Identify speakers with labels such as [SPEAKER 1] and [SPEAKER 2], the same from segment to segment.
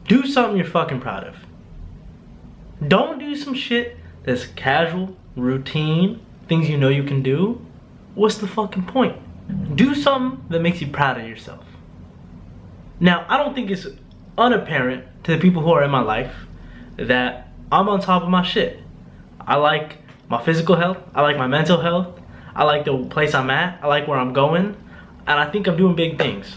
[SPEAKER 1] Do something you're fucking proud of. Don't do some shit that's casual, routine, things you know you can do. What's the fucking point? Do something that makes you proud of yourself. Now, I don't think it's unapparent to the people who are in my life that I'm on top of my shit. I like my physical health. I like my mental health. I like the place I'm at. I like where I'm going. And I think I'm doing big things.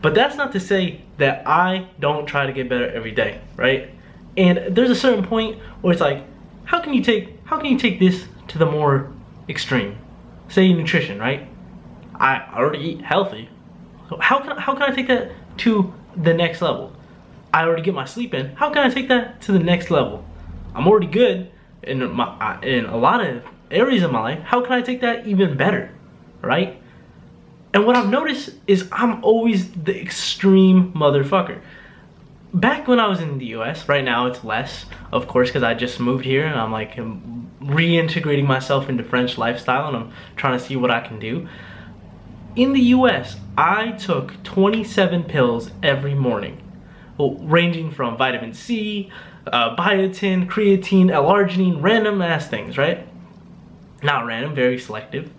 [SPEAKER 1] But that's not to say that I don't try to get better every day, right? And there's a certain point where it's like, how can you take this to the more extreme? Say nutrition, right? I already eat healthy. So how can I take that to the next level? I already get my sleep in. How can I take that to the next level? I'm already good in a lot of areas of my life. How can I take that even better, right? And what I've noticed is I'm always the extreme motherfucker. Back when I was in the US, right now it's less, of course, because I just moved here and I'm like reintegrating myself into French lifestyle and I'm trying to see what I can do. In the US, I took 27 pills every morning, ranging from vitamin C, biotin, creatine, L-arginine, random ass things, right? Not random, very selective.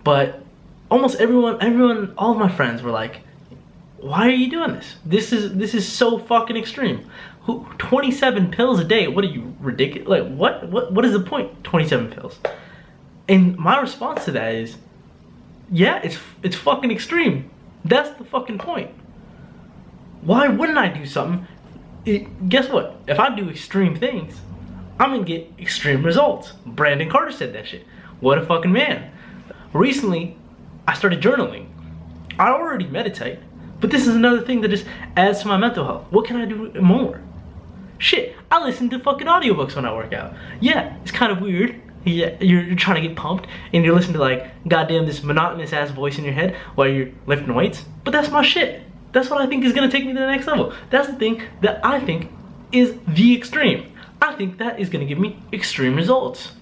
[SPEAKER 1] But almost everyone, all of my friends were like, why are you doing this? This is so fucking extreme. 27 pills a day? What are you, ridiculous? Like what is the point? 27 pills. And my response to that is, yeah, it's fucking extreme. That's the fucking point. Why wouldn't I do something? Guess what? If I do extreme things, I'm gonna get extreme results. Brandon Carter said that shit. What a fucking man. Recently, I started journaling. I already meditate, but this is another thing that just adds to my mental health. What can I do more? Shit, I listen to fucking audiobooks when I work out. Yeah, it's kind of weird. Yeah, you're trying to get pumped and you're listening to like goddamn this monotonous ass voice in your head while you're lifting weights. But that's my shit. That's what I think is gonna take me to the next level. That's the thing that I think is the extreme. I think that is gonna give me extreme results.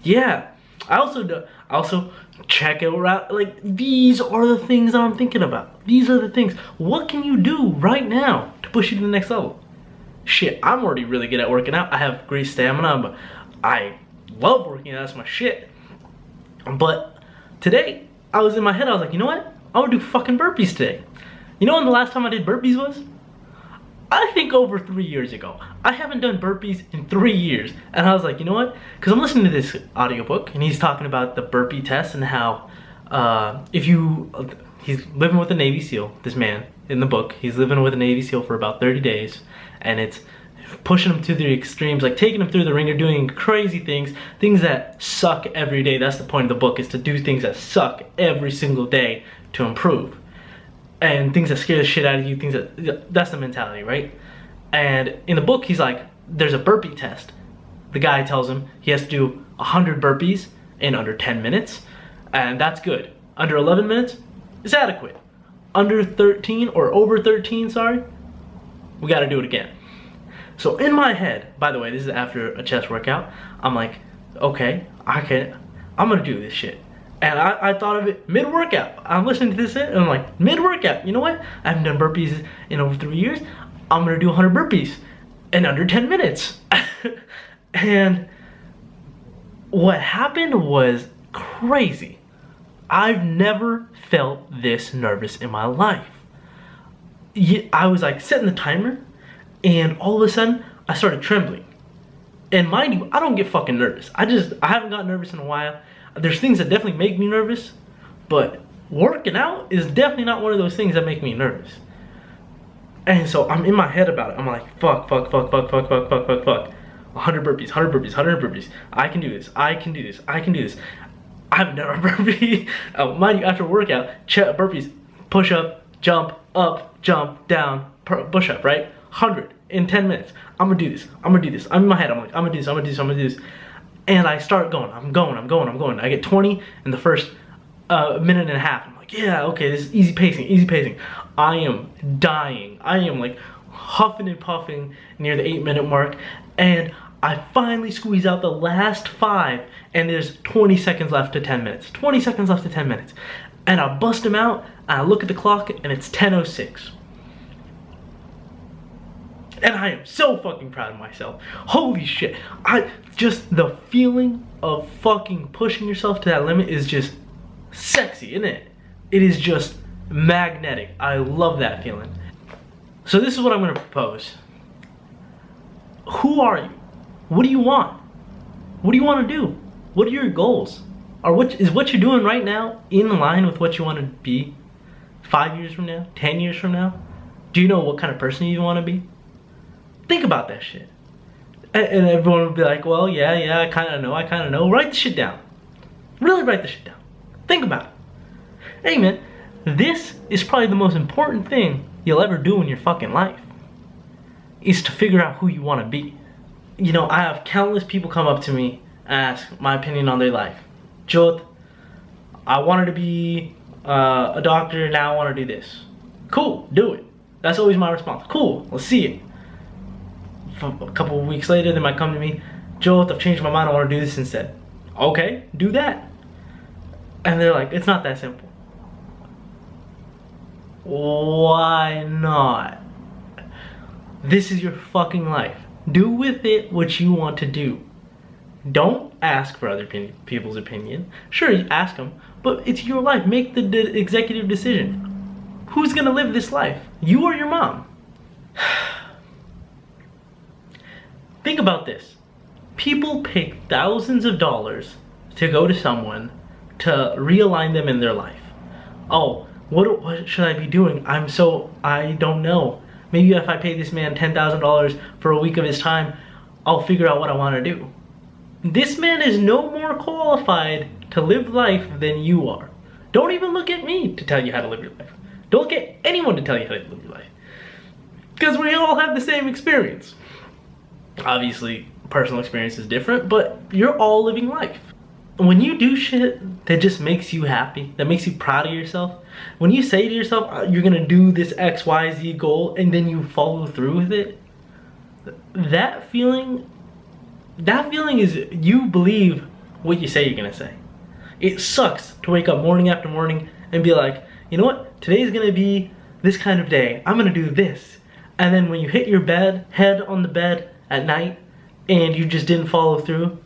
[SPEAKER 1] Yeah, I also check it out. Like, these are the things that I'm thinking about. These are the things. What can you do right now to push you to the next level? Shit, I'm already really good at working out. I have great stamina, but I love working out. That's my shit. But today, I was in my head, I was like, you know what? I'm gonna do fucking burpees today. You know when the last time I did burpees was? I think over 3 years ago. I haven't done burpees in 3 years. And I was like, you know what? Because I'm listening to this audiobook and he's talking about the burpee test and how he's living with a Navy SEAL, this man in the book. He's living with a Navy SEAL for about 30 days and it's pushing him to the extremes, like taking him through the ringer, doing crazy things that suck every day. That's the point of the book, is to do things that suck every single day to improve. And things that scare the shit out of you, that's the mentality, right? And in the book, he's like, there's a burpee test. The guy tells him he has to do 100 burpees in under 10 minutes, and that's good. Under 11 minutes is adequate. Under 13 or over 13, sorry, we gotta do it again. So in my head, by the way, this is after a chest workout, I'm like, okay, I'm gonna do this shit. And I thought of it mid-workout. I'm listening to this and I'm like, mid-workout, you know what? I haven't done burpees in over 3 years. I'm gonna do 100 burpees in under 10 minutes. And what happened was crazy. I've never felt this nervous in my life. I was like setting the timer and all of a sudden I started trembling. And mind you, I don't get fucking nervous. I haven't gotten nervous in a while. There's things that definitely make me nervous, but working out is definitely not one of those things that make me nervous. And so I'm in my head about it. I'm like, fuck. 100 burpees, 100 burpees, 100 burpees. I can do this. I can do this. I can do this. I've never burpee. Mind you, after workout, burpees, push up, jump, down, push up, right? 100 in 10 minutes. I'm gonna do this. I'm gonna do this. I'm in my head. I'm like, I'm gonna do this. I'm gonna do this. I'm gonna do this. And I start going. I'm going. I get 20 in the first minute and a half. I'm like, yeah, okay, this is easy pacing. I am dying. I am like huffing and puffing near the 8-minute mark. And I finally squeeze out the last 5. And there's 20 seconds left to 10 minutes. 20 seconds left to 10 minutes. And I bust them out. And I look at the clock and it's 10:06. And I am so fucking proud of myself. Holy shit. The feeling of fucking pushing yourself to that limit is just sexy, isn't it? It is just magnetic. I love that feeling. So this is what I'm gonna propose. Who are you? What do you want? What do you want to do? What are your goals? Or is what you're doing right now in line with what you want to be 5 years from now, 10 years from now? Do you know what kind of person you want to be? Think about that shit. And everyone will be like, well, yeah, I kind of know. Write the shit down. Really write the shit down. Think about it. Hey man, this is probably the most important thing you'll ever do in your fucking life. Is to figure out who you want to be. You know, I have countless people come up to me and ask my opinion on their life. Jyot, I wanted to be a doctor, now I want to do this. Cool, do it. That's always my response. Cool, let's see it. A couple of weeks later, they might come to me, Jyot, I've changed my mind, I want to do this instead. Okay, do that. And they're like, it's not that simple. Why not? This is your fucking life. Do with it what you want to do. Don't ask for other people's opinion. Sure, you ask them, but it's your life. Make the executive decision. Who's gonna live this life? You or your mom? Think about this. People pay thousands of dollars to go to someone to realign them in their life. Oh, what should I be doing? I don't know. Maybe if I pay this man $10,000 for a week of his time, I'll figure out what I want to do. This man is no more qualified to live life than you are. Don't even look at me to tell you how to live your life. Don't get anyone to tell you how to live your life. Because we all have the same experience. Obviously, personal experience is different, but you're all living life. When you do shit that just makes you happy, that makes you proud of yourself, when you say to yourself, you're gonna do this XYZ goal, and then you follow through with it, that feeling is you believe what you say you're gonna say. It sucks to wake up morning after morning and be like, you know what, today's gonna be this kind of day, I'm gonna do this. And then when you hit your head on the bed at night, and you just didn't follow through,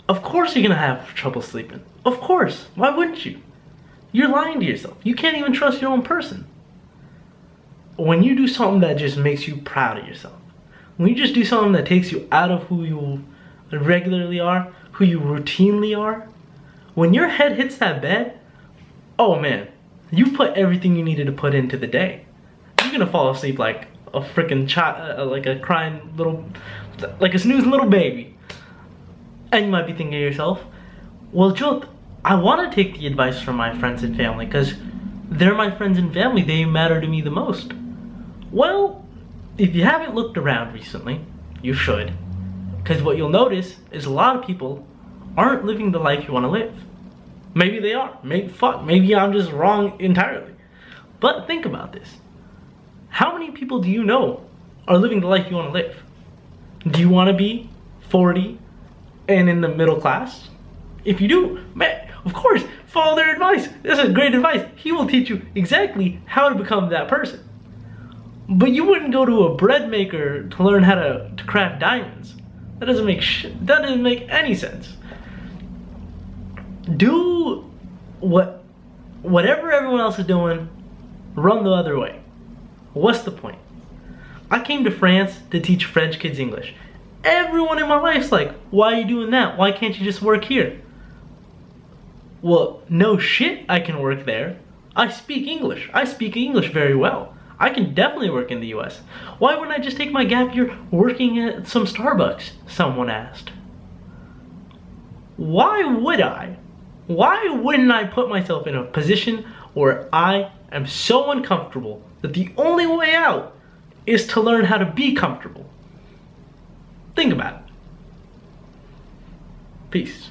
[SPEAKER 1] of course you're gonna have trouble sleeping. Of course, why wouldn't you? You're lying to yourself. You can't even trust your own person. When you do something that just makes you proud of yourself, when you just do something that takes you out of who you regularly are, who you routinely are, when your head hits that bed, oh man, you put everything you needed to put into the day. You're gonna fall asleep like a freaking child, like a crying little, like a snoozing little baby. And you might be thinking to yourself, well, Jyot, I want to take the advice from my friends and family because they're my friends and family. They matter to me the most. Well, if you haven't looked around recently, you should. Because what you'll notice is a lot of people aren't living the life you want to live. Maybe they are. Maybe I'm just wrong entirely. But think about this. How many people do you know are living the life you want to live? Do you want to be 40 and in the middle class? If you do, man, of course, follow their advice. This is great advice. He will teach you exactly how to become that person. But you wouldn't go to a bread maker to learn how to craft diamonds. That doesn't make any sense. Do whatever everyone else is doing, run the other way. What's the point? I came to France to teach French kids English. Everyone in my life's like, why are you doing that? Why can't you just work here? Well, no shit, I can work there. I speak English. I speak English very well. I can definitely work in the US. Why wouldn't I just take my gap year working at some Starbucks? Someone asked. Why would I? Why wouldn't I put myself in a position where I am so uncomfortable that the only way out is to learn how to be comfortable? Think about it. Peace.